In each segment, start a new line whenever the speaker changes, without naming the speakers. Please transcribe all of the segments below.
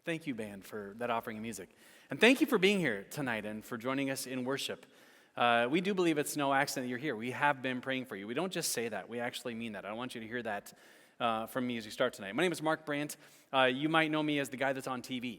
Thank you, band, for that offering of music. And thank you for being here tonight and for joining us in worship. We do believe it's no accident that you're here. We have been praying for you. We don't just say that. We actually mean that. I want you to hear that from me as we start tonight. My name is Mark Brandt. You might know me as the guy that's on TV.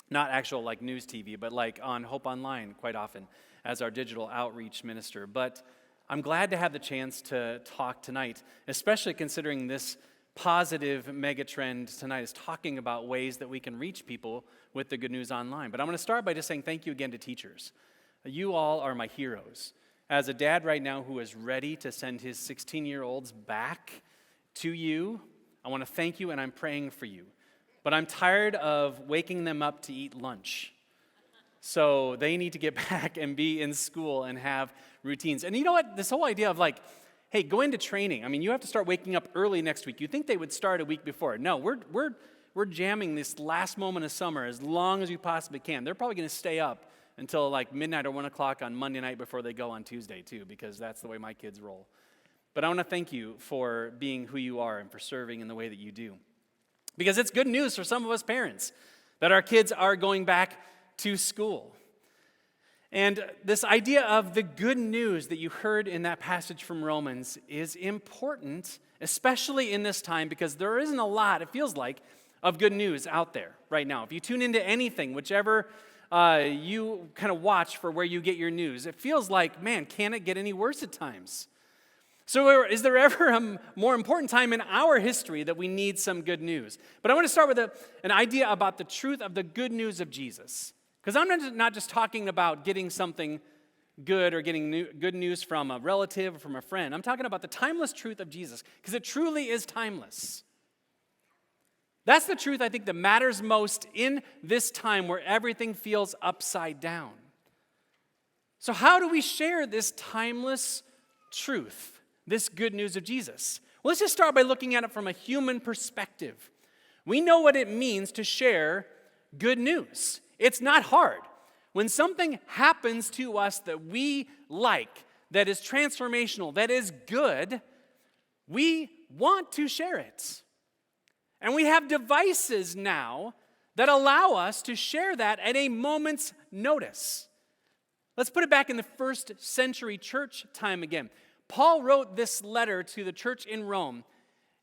Not actual like news TV, but like on Hope Online quite often as our digital outreach minister. But I'm glad to have the chance to talk tonight, especially considering this positive megatrend tonight is talking about ways that we can reach people with the good news online. But I'm going to start by just saying thank you again to teachers. You all are my heroes. As a dad right now who is ready to send his 16-year-olds back to you, I want to thank you and I'm praying for you. But I'm tired of waking them up to eat lunch. So they need to get back and be in school and have routines. And you know what? This whole idea of like, hey, go into training. I mean, you have to start waking up early next week. You'd think they would start a week before. No, we're jamming this last moment of summer as long as we possibly can. They're probably going to stay up until like midnight or 1 o'clock on Monday night before they go on Tuesday too, because that's the way my kids roll. But I want to thank you for being who you are and for serving in the way that you do. Because it's good news for some of us parents that our kids are going back to school. And this idea of the good news that you heard in that passage from Romans is important, especially in this time, because there isn't a lot, it feels like, of good news out there right now. If you tune into anything, whichever you kind of watch for where you get your news, it feels like, man, can it get any worse at times? So is there ever a more important time in our history that we need some good news? But I want to start with an idea about the truth of the good news of Jesus. Because I'm not just talking about getting something good or getting good news from a relative or from a friend. I'm talking about the timeless truth of Jesus, because it truly is timeless. That's the truth I think that matters most in this time where everything feels upside down. So how do we share this timeless truth, this good news of Jesus? Well, let's just start by looking at it from a human perspective. We know what it means to share good news. It's not hard. When something happens to us that we like, that is transformational, that is good, we want to share it. And we have devices now that allow us to share that at a moment's notice. Let's put it back in the first century church time again. Paul wrote this letter to the church in Rome,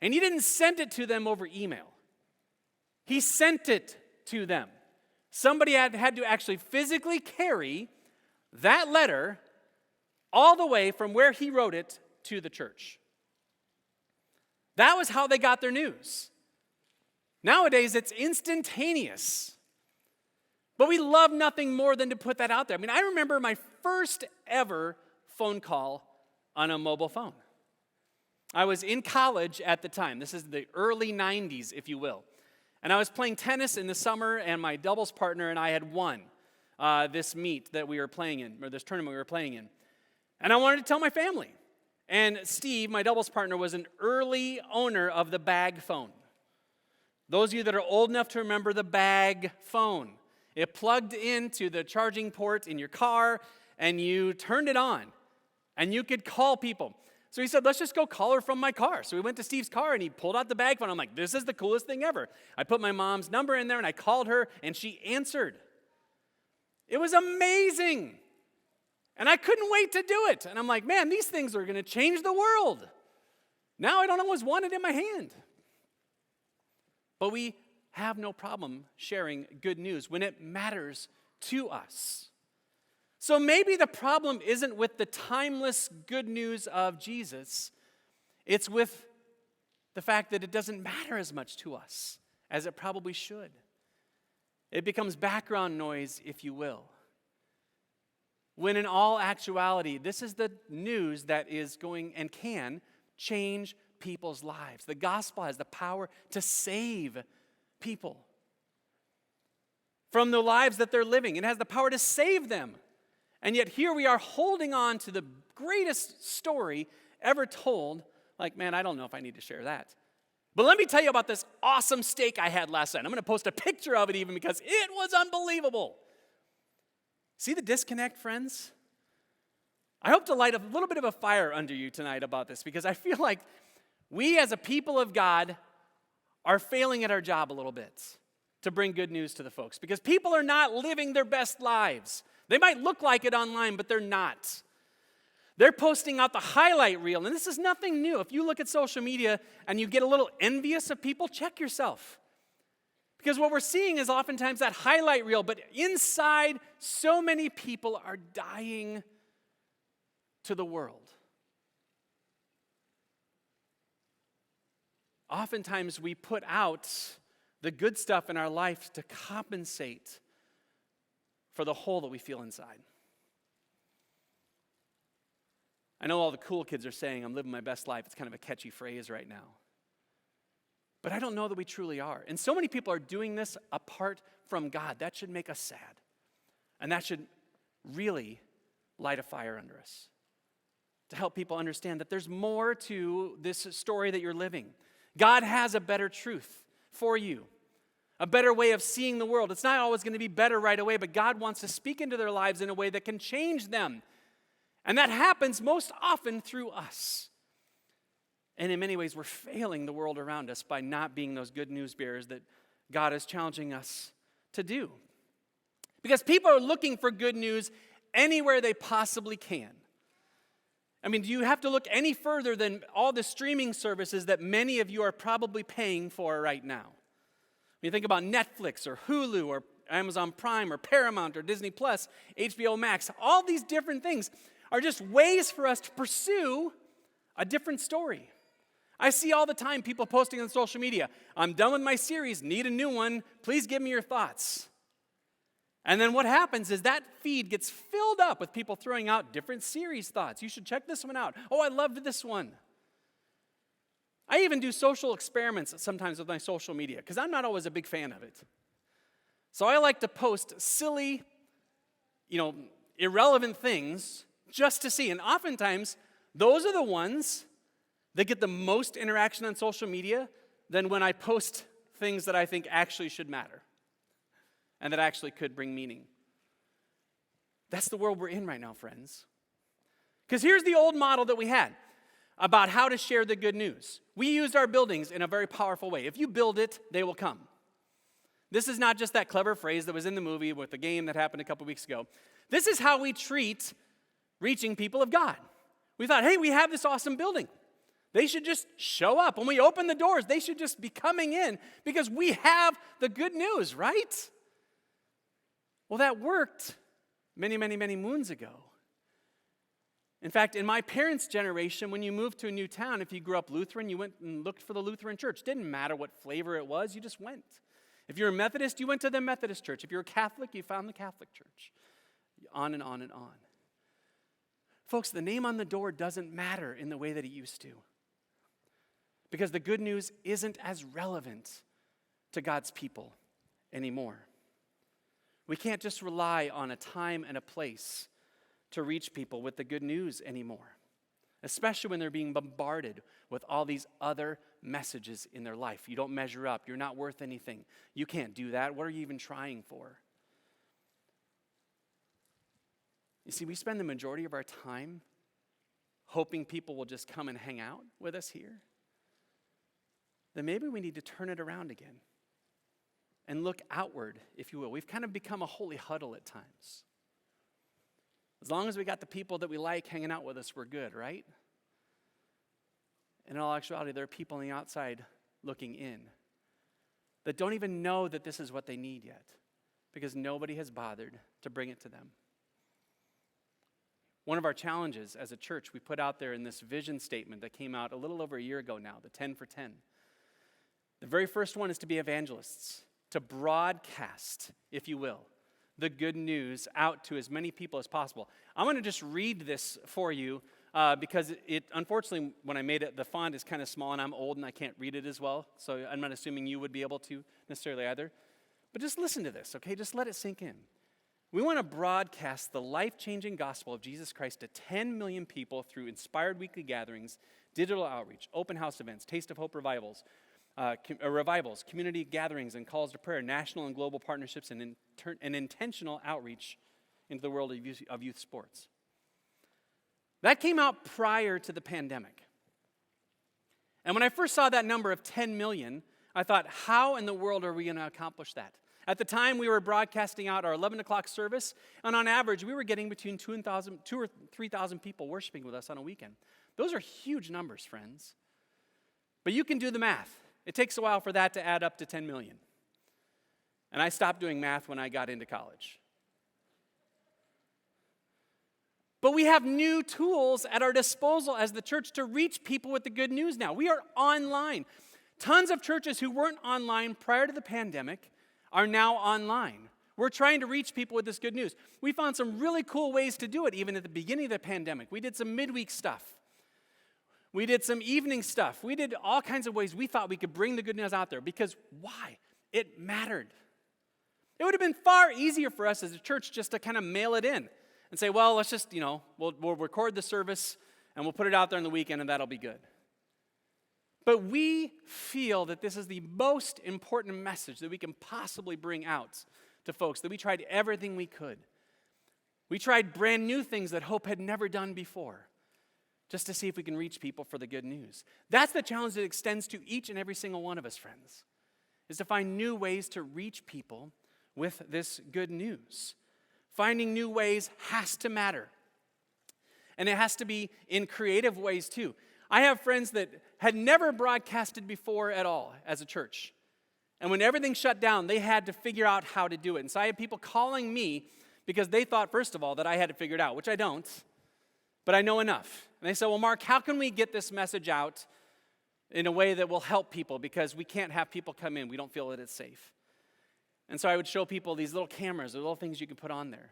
and he didn't send it to them over email. He sent it to them. Somebody had to actually physically carry that letter all the way from where he wrote it to the church. That was how they got their news. Nowadays, it's instantaneous. But we love nothing more than to put that out there. I mean, I remember my first ever phone call on a mobile phone. I was in college at the time. This is the early 90s, if you will. And I was playing tennis in the summer, and my doubles partner and I had won this meet that we were playing in, or this tournament we were playing in. And I wanted to tell my family. And Steve, my doubles partner, was an early owner of the bag phone. Those of you that are old enough to remember the bag phone. It plugged into the charging port in your car, and you turned it on, and you could call people. So he said, let's just go call her from my car. So we went to Steve's car, and he pulled out the bag phone. I'm like, this is the coolest thing ever. I put my mom's number in there, and I called her, and she answered. It was amazing. And I couldn't wait to do it. And I'm like, man, these things are going to change the world. Now I don't always want it in my hand. But we have no problem sharing good news when it matters to us. So maybe the problem isn't with the timeless good news of Jesus. It's with the fact that it doesn't matter as much to us as it probably should. It becomes background noise, if you will. When in all actuality, this is the news that is going and can change people's lives. The gospel has the power to save people from the lives that they're living. It has the power to save them. And yet here we are holding on to the greatest story ever told. Like, man, I don't know if I need to share that. But let me tell you about this awesome steak I had last night. I'm going to post a picture of it even because it was unbelievable. See the disconnect, friends? I hope to light a little bit of a fire under you tonight about this, because I feel like we as a people of God are failing at our job a little bit. to bring good news to the folks because people are not living their best lives. They might look like it online, but they're not. They're posting out the highlight reel, and this is nothing new. If you look at social media and you get a little envious of people, check yourself. Because what we're seeing is oftentimes that highlight reel, but inside, so many people are dying to the world. Oftentimes we put out the good stuff in our life to compensate for the hole that we feel inside. I know all the cool kids are saying, I'm living my best life. It's kind of a catchy phrase right now. But I don't know that we truly are. And so many people are doing this apart from God. That should make us sad. And that should really light a fire under us to help people understand that there's more to this story that you're living. God has a better truth for you, a better way of seeing the world. It's not always going to be better right away, but God wants to speak into their lives in a way that can change them. And that happens most often through us. And in many ways, we're failing the world around us by not being those good news bearers that God is challenging us to do. Because people are looking for good news anywhere they possibly can. I mean, do you have to look any further than all the streaming services that many of you are probably paying for right now? When you think about Netflix or Hulu or Amazon Prime or Paramount or Disney Plus, HBO Max, all these different things are just ways for us to pursue a different story. I see all the time people posting on social media, I'm done with my series, need a new one, please give me your thoughts. And then what happens is that feed gets filled up with people throwing out different series thoughts. You should check this one out. Oh, I loved this one. I even do social experiments sometimes with my social media because I'm not always a big fan of it. So I like to post silly, irrelevant things just to see. And oftentimes, those are the ones that get the most interaction on social media than when I post things that I think actually should matter and that actually could bring meaning. That's the world we're in right now, friends. Because here's the old model that we had about how to share the good news. We used our buildings in a very powerful way. If you build it, they will come. This is not just that clever phrase that was in the movie with the game that happened a couple weeks ago. This is how we treat reaching people of God. We thought, hey, we have this awesome building. They should just show up. When we open the doors, they should just be coming in because we have the good news, right? Well, that worked many, many, many moons ago. In fact, in my parents' generation, when you moved to a new town, if you grew up Lutheran, you went and looked for the Lutheran church. Didn't matter what flavor it was, you just went. If you were a Methodist, you went to the Methodist church. If you were Catholic, you found the Catholic church. On and on and on. Folks, the name on the door doesn't matter in the way that it used to. Because the good news isn't as relevant to God's people anymore. We can't just rely on a time and a place to reach people with the good news anymore, especially when they're being bombarded with all these other messages in their life. You don't measure up. You're not worth anything. You can't do that. What are you even trying for? You see, we spend the majority of our time hoping people will just come and hang out with us here. Then maybe we need to turn it around again and look outward, if you will. We've kind of become a holy huddle at times. As long as we got the people that we like hanging out with us, we're good, right? In all actuality, there are people on the outside looking in that don't even know that this is what they need yet because nobody has bothered to bring it to them. One of our challenges as a church we put out there in this vision statement that came out a little over a year ago now, the 10 for 10. The very first one is to be evangelists, to broadcast, if you will, the good news out to as many people as possible. I'm going to just read this for you because it, unfortunately, when I made it, the font is kind of small and I'm old and I can't read it as well. So I'm not assuming you would be able to necessarily either. But just listen to this, okay? Just let it sink in. We want to broadcast the life-changing gospel of Jesus Christ to 10 million people through inspired weekly gatherings, digital outreach, open house events, Taste of Hope revivals, community gatherings and calls to prayer, national and global partnerships, and intentional outreach into the world of youth sports. That came out prior to the pandemic. And when I first saw that number of 10 million, I thought, how in the world are we going to accomplish that? At the time, we were broadcasting out our 11 o'clock service, and on average, we were getting between 2,000 or 3,000 people worshiping with us on a weekend. Those are huge numbers, friends. But you can do the math. It takes a while for that to add up to 10 million. And I stopped doing math when I got into college. But we have new tools at our disposal as the church to reach people with the good news now. We are online. Tons of churches who weren't online prior to the pandemic are now online. We're trying to reach people with this good news. We found some really cool ways to do it even at the beginning of the pandemic. We did some midweek stuff. We did some evening stuff. We did all kinds of ways we thought we could bring the good news out there because why? It mattered. It would have been far easier for us as a church just to kind of mail it in and say, well, let's just, we'll record the service and we'll put it out there on the weekend and that'll be good. But we feel that this is the most important message that we can possibly bring out to folks, that we tried everything we could. We tried brand new things that Hope had never done before, just to see if we can reach people for the good news. That's the challenge that extends to each and every single one of us, friends, is to find new ways to reach people with this good news. Finding new ways has to matter. And it has to be in creative ways too. I have friends that had never broadcasted before at all as a church. And when everything shut down, they had to figure out how to do it. And so I had people calling me because they thought, first of all, that I had it figured out, which I don't, but I know enough. And they said, well, Mark, how can we get this message out in a way that will help people because we can't have people come in. We don't feel that it's safe. And so I would show people these little cameras or little things you can put on there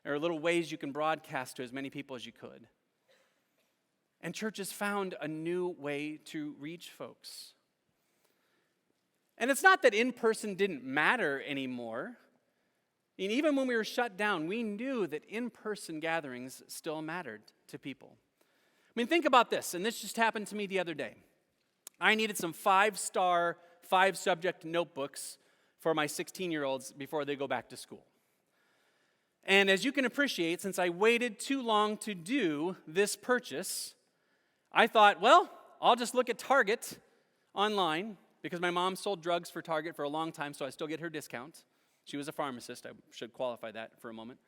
or little ways you can broadcast to as many people as you could. And churches found a new way to reach folks. And it's not that in-person didn't matter anymore. And even when we were shut down, we knew that in-person gatherings still mattered to people. I mean, think about this, and this just happened to me the other day. I needed some 5-star, 5-subject notebooks for my 16-year-olds before they go back to school. And as you can appreciate, since I waited too long to do this purchase, I thought, well, I'll just look at Target online because my mom sold drugs for Target for a long time, so I still get her discount. She was a pharmacist. I should qualify that for a moment.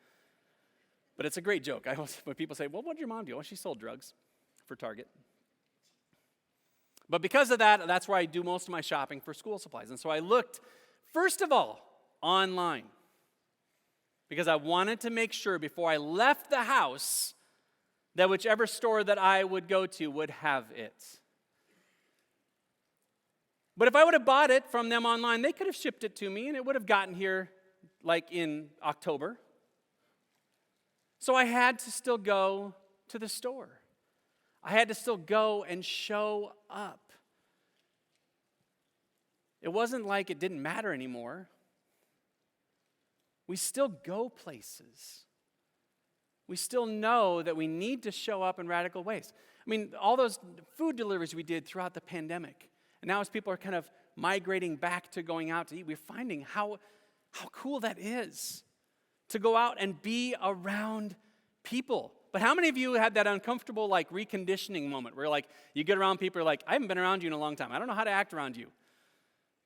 But it's a great joke. When people say, well, what did your mom do? Well, she sold drugs for Target. But because of that, that's where I do most of my shopping for school supplies. And so I looked, first of all, online. Because I wanted to make sure before I left the house that whichever store that I would go to would have it. But if I would have bought it from them online, they could have shipped it to me and it would have gotten here like in October. So I had to still go to the store. I had to still go and show up. It wasn't like it didn't matter anymore. We still go places. We still know that we need to show up in radical ways. I mean, all those food deliveries we did throughout the pandemic, and now as people are kind of migrating back to going out to eat, we're finding how cool that is to go out and be around people. But how many of you had that uncomfortable like reconditioning moment where like you get around people, you're like, I haven't been around you in a long time. I don't know how to act around you.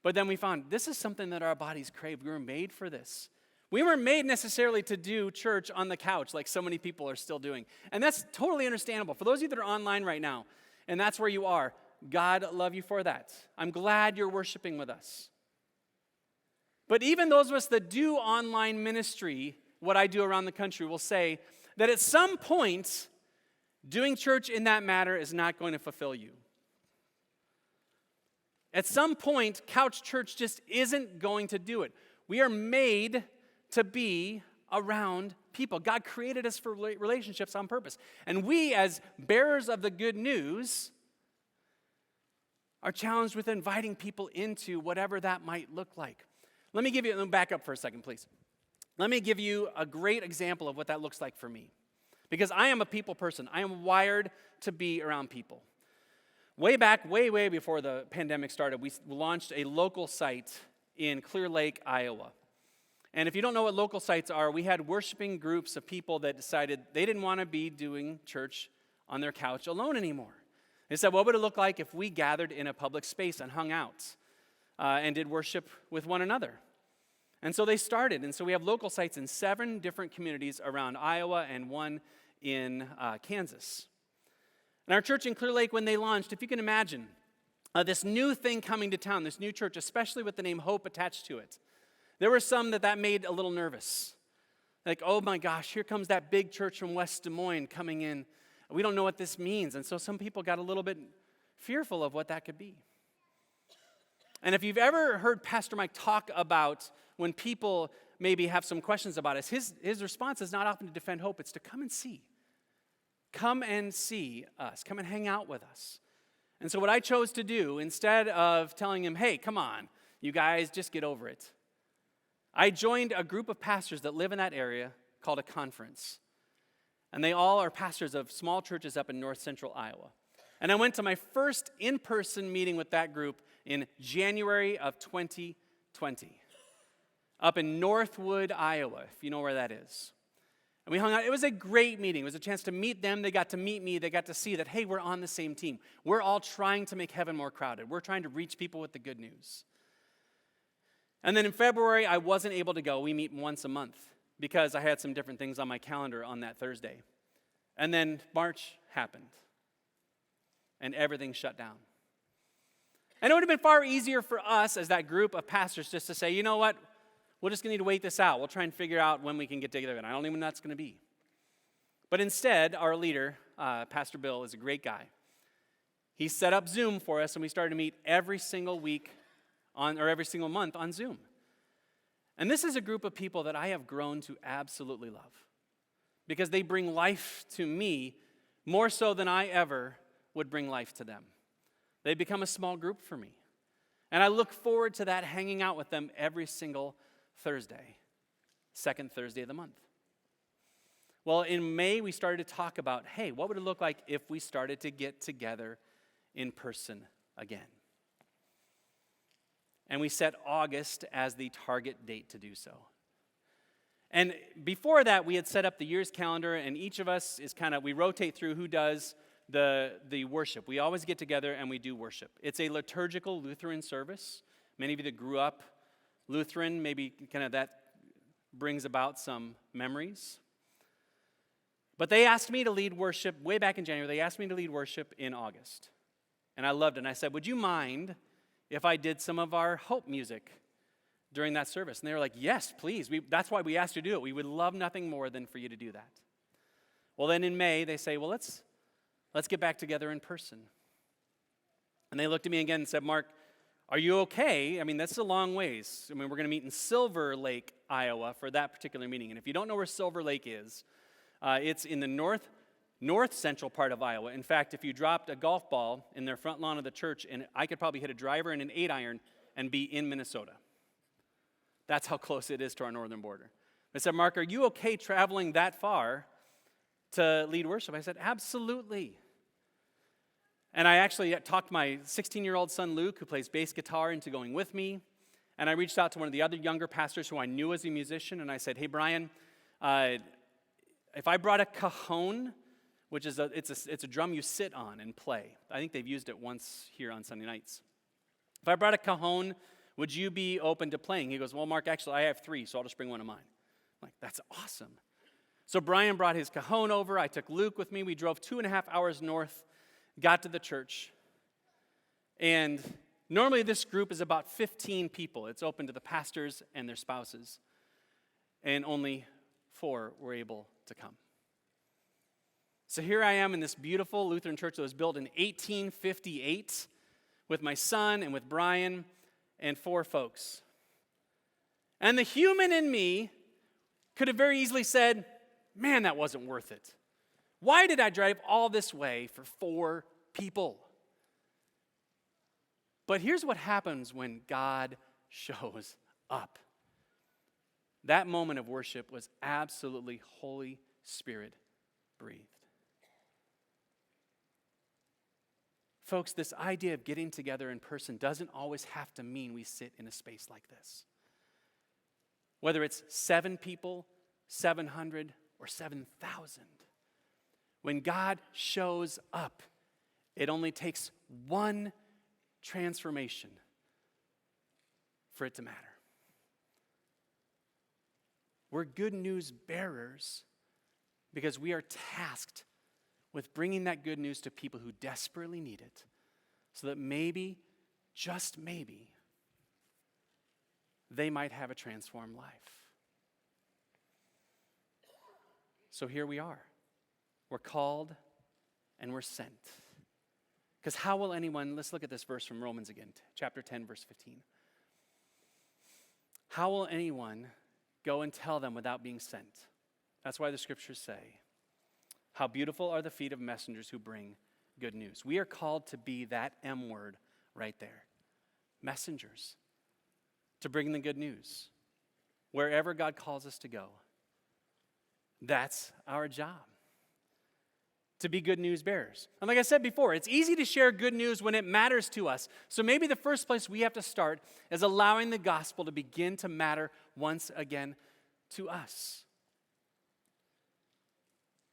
But then we found this is something that our bodies crave. We were made for this. We weren't made necessarily to do church on the couch like so many people are still doing. And that's totally understandable. For those of you that are online right now, and that's where you are, God love you for that. I'm glad you're worshiping with us. But even those of us that do online ministry, what I do around the country, will say that at some point, doing church in that manner is not going to fulfill you. At some point, couch church just isn't going to do it. We are made to be around people. God created us for relationships on purpose. And we, as bearers of the good news, are challenged with inviting people into whatever that might look like. Let me back up for a second, please. Let me give you a great example of what that looks like for me. Because I am a people person. I am wired to be around people. Way back, way before the pandemic started, we launched a local site in Clear Lake, Iowa. And if you don't know what local sites are, we had worshiping groups of people that decided they didn't want to be doing church on their couch alone anymore. They said, what would it look like if we gathered in a public space and hung out? and did worship with one another. And so they started. And so we have local sites in 7 different communities around Iowa and one in Kansas. And our church in Clear Lake, when they launched, if you can imagine, this new thing coming to town, this new church, especially with the name Hope attached to it, there were some that made a little nervous. Like, oh my gosh, here comes that big church from West Des Moines coming in. We don't know what this means. And so some people got a little bit fearful of what that could be. And if you've ever heard Pastor Mike talk about when people maybe have some questions about us, his response is not often to defend Hope, it's to come and see. Come and see us. Come and hang out with us. And so what I chose to do, instead of telling him, hey, come on, you guys, just get over it, I joined a group of pastors that live in that area called a conference. And they all are pastors of small churches up in north central Iowa. And I went to my first in-person meeting with that group in January of 2020 up in Northwood, Iowa, if you know where that is. And we hung out. It was a great meeting. It was a chance to meet them. They got to meet me. They got to see that, hey, we're on the same team. We're all trying to make heaven more crowded. We're trying to reach people with the good news. And then in February, I wasn't able to go. We meet once a month because I had some different things on my calendar on that Thursday. And then March happened, and everything shut down. And it would have been far easier for us as that group of pastors just to say, you know what, we're just going to need to wait this out. We'll try and figure out when we can get together, and I don't even know when that's going to be. But instead, our leader, Pastor Bill, is a great guy. He set up Zoom for us, and we started to meet every single week or every single month on Zoom. And this is a group of people that I have grown to absolutely love because they bring life to me more so than I ever would bring life to them. They become a small group for me. And I look forward to that, hanging out with them every single Thursday, second Thursday of the month. Well, in May, we started to talk about, hey, what would it look like if we started to get together in person again? And we set August as the target date to do so. And before that, we had set up the year's calendar, and each of us is we rotate through who does the worship. We always get together and we do worship. It's a liturgical Lutheran service. Many of you that grew up Lutheran, maybe that brings about some memories. But they asked me to lead worship way back in January. They asked me to lead worship in August. And I loved it. And I said, would you mind if I did some of our hope music during that service? And they were like, yes, please. That's why we asked you to do it. We would love nothing more than for you to do that. Well, then in May, they say, well, let's get back together in person. And they looked at me again and said, Mark, are you okay? I mean, that's a long ways. I mean, we're going to meet in Silver Lake, Iowa for that particular meeting. And if you don't know where Silver Lake is, it's in the north central part of Iowa. In fact, if you dropped a golf ball in their front lawn of the church, and I could probably hit a driver and an 8-iron and be in Minnesota. That's how close it is to our northern border. I said, Mark, are you okay traveling that far to lead worship? I said, absolutely. And I actually talked my 16-year-old son, Luke, who plays bass guitar, into going with me. And I reached out to one of the other younger pastors who I knew was a musician, and I said, hey, Brian, if I brought a cajon, which is it's a drum you sit on and play. I think they've used it once here on Sunday nights. If I brought a cajon, would you be open to playing? He goes, well, Mark, actually, I have 3, so I'll just bring one of mine. I'm like, that's awesome. So Brian brought his cajon over. I took Luke with me. We drove 2.5 hours north, got to the church. And normally this group is about 15 people. It's open to the pastors and their spouses. And only 4 were able to come. So here I am in this beautiful Lutheran church that was built in 1858 with my son and with Brian and 4 folks. And the human in me could have very easily said, man, that wasn't worth it. Why did I drive all this way for 4 people? But here's what happens when God shows up. That moment of worship was absolutely Holy Spirit breathed. Folks, this idea of getting together in person doesn't always have to mean we sit in a space like this. Whether it's 7 people, 700, or 7,000. When God shows up, it only takes one transformation for it to matter. We're good news bearers because we are tasked with bringing that good news to people who desperately need it, so that maybe, just maybe, they might have a transformed life. So here we are. We're called and we're sent. Because how will anyone, let's look at this verse from Romans again, chapter 10, verse 15. How will anyone go and tell them without being sent? That's why the scriptures say, how beautiful are the feet of messengers who bring good news. We are called to be that M word right there. Messengers. To bring the good news. Wherever God calls us to go. That's our job. To be good news bearers. And like I said before, it's easy to share good news when it matters to us. So maybe the first place we have to start is allowing the gospel to begin to matter once again to us.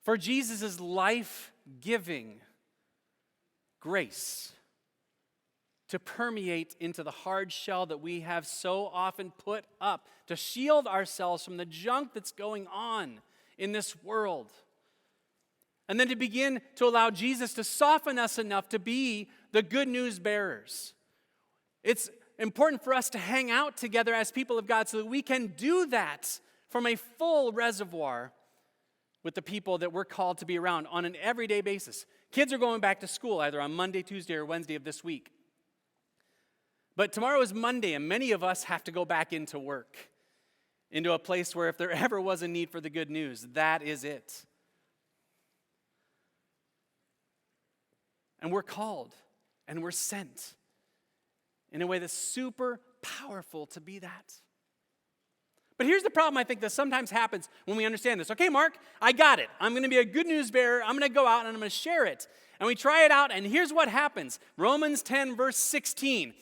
For Jesus' life-giving grace to permeate into the hard shell that we have so often put up, to shield ourselves from the junk that's going on in this world. And then to begin to allow Jesus to soften us enough to be the good news bearers. It's important for us to hang out together as people of God so that we can do that from a full reservoir with the people that we're called to be around on an everyday basis. Kids are going back to school either on Monday, Tuesday, or Wednesday of this week. But tomorrow is Monday, and many of us have to go back into work, into a place where if there ever was a need for the good news, that is it. And we're called and we're sent in a way that's super powerful to be that. But here's the problem I think that sometimes happens when we understand this. Okay, Mark, I got it. I'm going to be a good news bearer. I'm going to go out and I'm going to share it. And we try it out, and here's what happens. Romans 10, verse 16.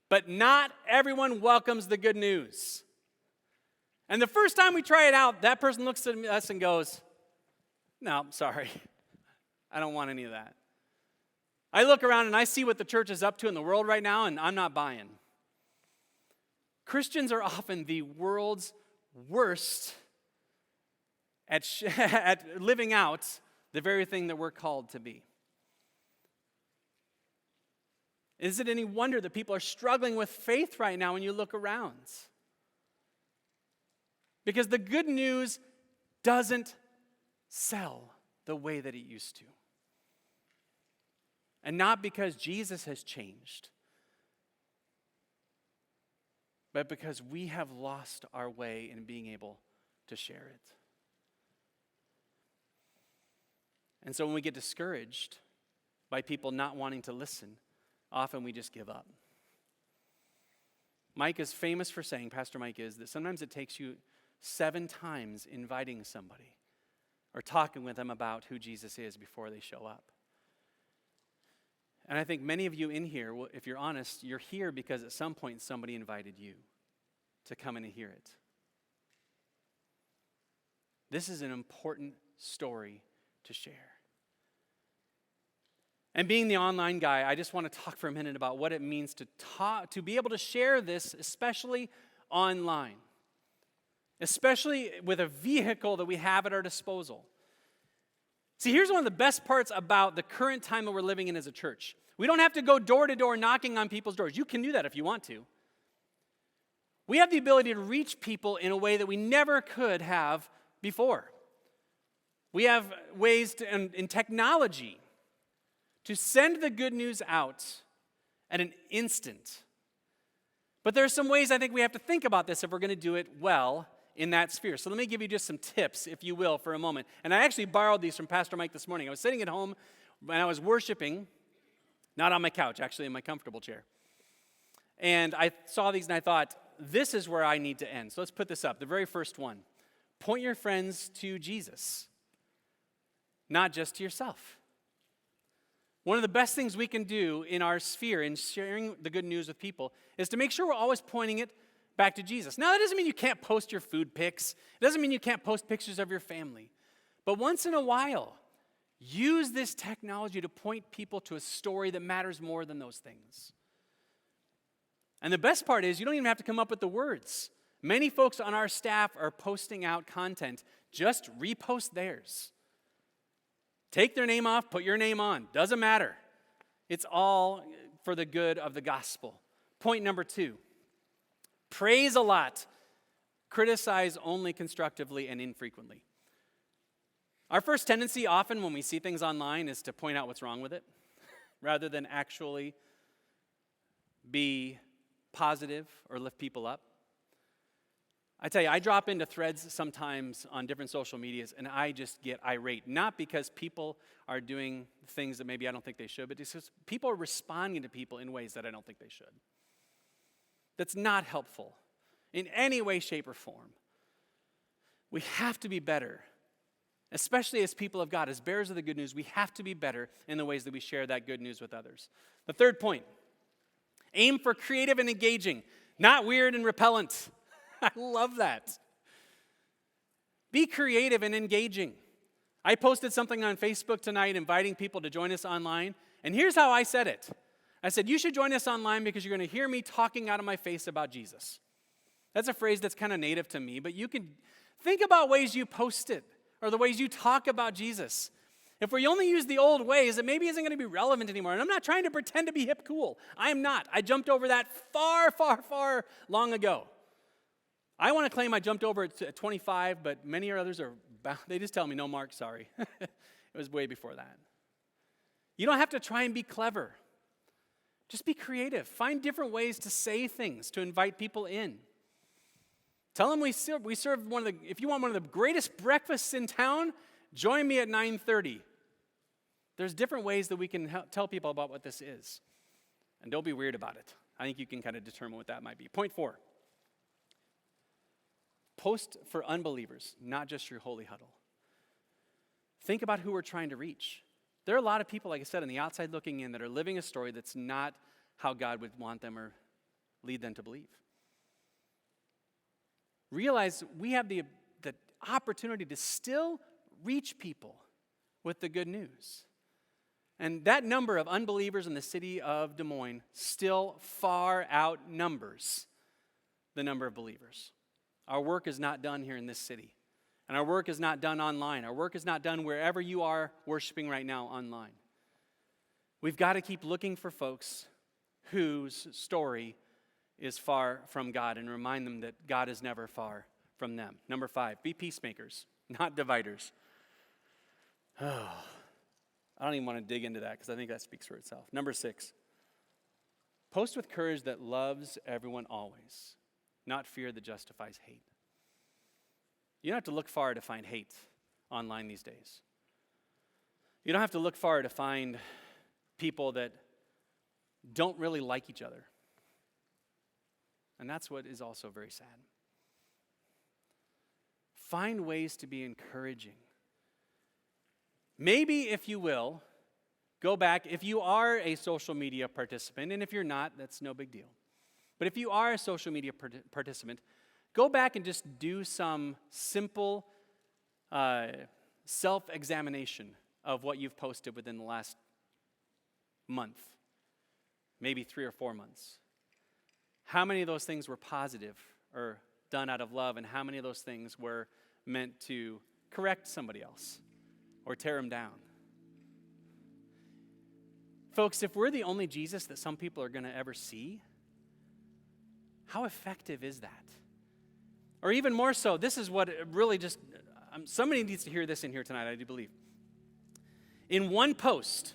But not everyone welcomes the good news. And the first time we try it out, that person looks at us and goes, no, sorry. I don't want any of that. I look around and I see what the church is up to in the world right now, and I'm not buying. Christians are often the world's worst at living out the very thing that we're called to be. Is it any wonder that people are struggling with faith right now when you look around? Because the good news doesn't sell the way that it used to. And not because Jesus has changed, but because we have lost our way in being able to share it. And so when we get discouraged by people not wanting to listen, often we just give up. Mike is famous for saying, Pastor Mike is, that sometimes it takes you 7 times inviting somebody or talking with them about who Jesus is before they show up. And I think many of you in here, if you're honest, you're here because at some point somebody invited you to come in and hear it. This is an important story to share. And being the online guy, I just want to talk for a minute about what it means to be able to share this, especially online. Especially with a vehicle that we have at our disposal. See, here's one of the best parts about the current time that we're living in as a church. We don't have to go door to door knocking on people's doors. You can do that if you want to. We have the ability to reach people in a way that we never could have before. We have ways in technology to send the good news out at an instant. But there are some ways I think we have to think about this if we're going to do it well in that sphere. So let me give you just some tips, if you will, for a moment. And I actually borrowed these from Pastor Mike this morning. I was sitting at home and I was worshiping, not on my couch, actually in my comfortable chair. And I saw these and I thought, this is where I need to end. So let's put this up. The very first one. Point your friends to Jesus, not just to yourself. One of the best things we can do in our sphere in sharing the good news with people is to make sure we're always pointing it back to Jesus. Now, that doesn't mean you can't post your food pics. It doesn't mean you can't post pictures of your family. But once in a while, use this technology to point people to a story that matters more than those things. And the best part is you don't even have to come up with the words. Many folks on our staff are posting out content. Just repost theirs. Take their name off, put your name on. Doesn't matter. It's all for the good of the gospel. Point number 2. Praise a lot. Criticize only constructively and infrequently. Our first tendency often when we see things online is to point out what's wrong with it rather than actually be positive or lift people up. I tell you, I drop into threads sometimes on different social medias and I just get irate. Not because people are doing things that maybe I don't think they should, but because people are responding to people in ways that I don't think they should. That's not helpful in any way, shape, or form. We have to be better, especially as people of God, as bearers of the good news. We have to be better in the ways that we share that good news with others. The third point, aim for creative and engaging, not weird and repellent. I love that. Be creative and engaging. I posted something on Facebook tonight inviting people to join us online, and here's how I said it. I said, you should join us online because you're going to hear me talking out of my face about Jesus. That's a phrase that's kind of native to me, but you can think about ways you post it or the ways you talk about Jesus. If we only use the old ways, it maybe isn't going to be relevant anymore. And I'm not trying to pretend to be hip cool. I am not. I jumped over that far long ago. I want to claim I jumped over at 25, but many others are, they just tell me, no, Mark, sorry. It was way before that. You don't have to try and be clever. Just be creative. Find different ways to say things, to invite people in. Tell them we serve if you want one of the greatest breakfasts in town, join me at 9:30. There's different ways that we can tell people about what this is. And don't be weird about it. I think you can kind of determine what that might be. Point 4. Post for unbelievers, not just your holy huddle. Think about who we're trying to reach. There are a lot of people, like I said, on the outside looking in that are living a story that's not how God would want them or lead them to believe. Realize we have the opportunity to still reach people with the good news. And that number of unbelievers in the city of Des Moines still far outnumbers the number of believers. Our work is not done here in this city. And our work is not done online. Our work is not done wherever you are worshiping right now online. We've got to keep looking for folks whose story is far from God and remind them that God is never far from them. Number 5, be peacemakers, not dividers. Oh, I don't even want to dig into that because I think that speaks for itself. Number 6, post with courage that loves everyone always, not fear that justifies hate. You don't have to look far to find hate online these days. You don't have to look far to find people that don't really like each other. And that's what is also very sad. Find ways to be encouraging. Maybe, if you will, go back, if you are a social media participant, and if you're not, that's no big deal. But if you are a social media participant, go back and just do some simple self-examination of what you've posted within the last month, maybe 3 or 4 months. How many of those things were positive or done out of love, and how many of those things were meant to correct somebody else or tear them down? Folks, if we're the only Jesus that some people are going to ever see, how effective is that? Or even more so, this is what really just, somebody needs to hear this in here tonight, I do believe. In one post,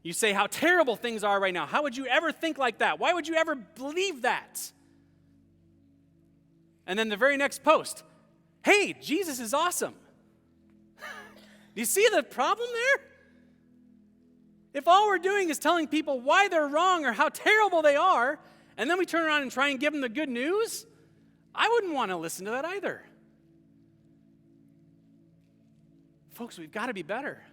you say how terrible things are right now. How would you ever think like that? Why would you ever believe that? And then the very next post, hey, Jesus is awesome. Do you see the problem there? If all we're doing is telling people why they're wrong or how terrible they are, and then we turn around and try and give them the good news, I wouldn't want to listen to that either. Folks, we've got to be better.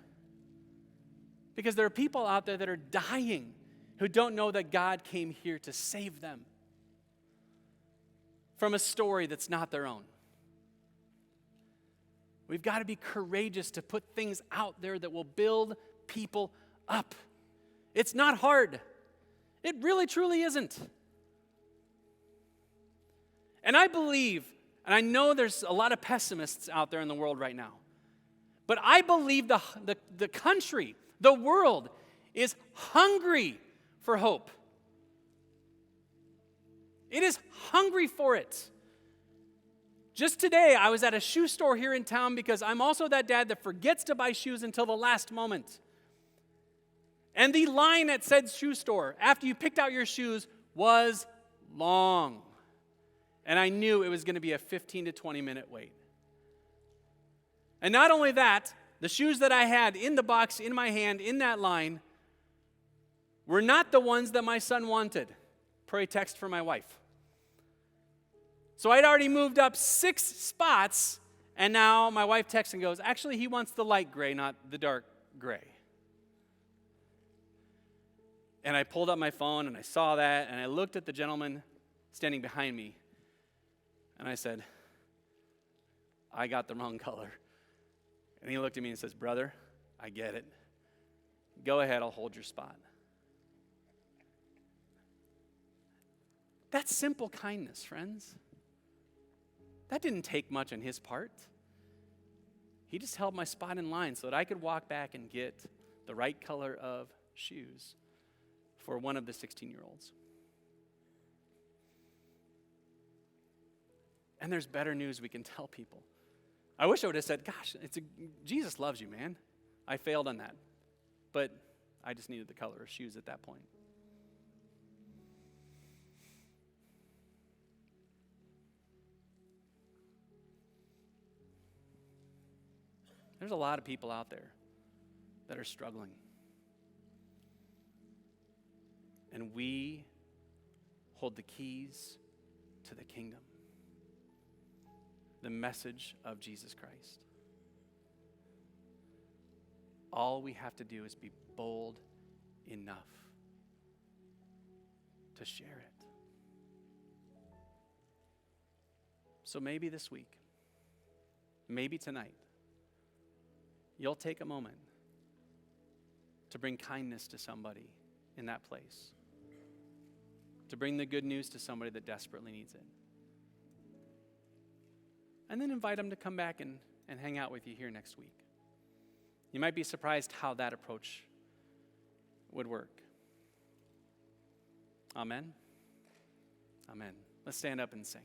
Because there are people out there that are dying who don't know that God came here to save them from a story that's not their own. We've got to be courageous to put things out there that will build people up. It's not hard. It really, truly isn't. And I believe, and I know there's a lot of pessimists out there in the world right now, but I believe the country, the world, is hungry for hope. It is hungry for it. Just today, I was at a shoe store here in town because I'm also that dad that forgets to buy shoes until the last moment. And the line at said shoe store, after you picked out your shoes, was long. And I knew it was going to be a 15 to 20 minute wait. And not only that, the shoes that I had in the box, in my hand, in that line, were not the ones that my son wanted. Pray text for my wife. So I'd already moved up 6 spots, and now my wife texts and goes, actually, he wants the light gray, not the dark gray. And I pulled up my phone, and I saw that, and I looked at the gentleman standing behind me, and I said, I got the wrong color. And he looked at me and says, brother, I get it. Go ahead, I'll hold your spot. That's simple kindness, friends. That didn't take much on his part. He just held my spot in line so that I could walk back and get the right color of shoes for one of the 16-year-olds. And there's better news we can tell people. I wish I would have said, gosh, Jesus loves you, man. I failed on that. But I just needed the color of shoes at that point. There's a lot of people out there that are struggling. And we hold the keys to the kingdom. The message of Jesus Christ. All we have to do is be bold enough to share it. So maybe this week, maybe tonight, you'll take a moment to bring kindness to somebody in that place, to bring the good news to somebody that desperately needs it. And then invite them to come back and hang out with you here next week. You might be surprised how that approach would work. Amen? Amen. Let's stand up and sing.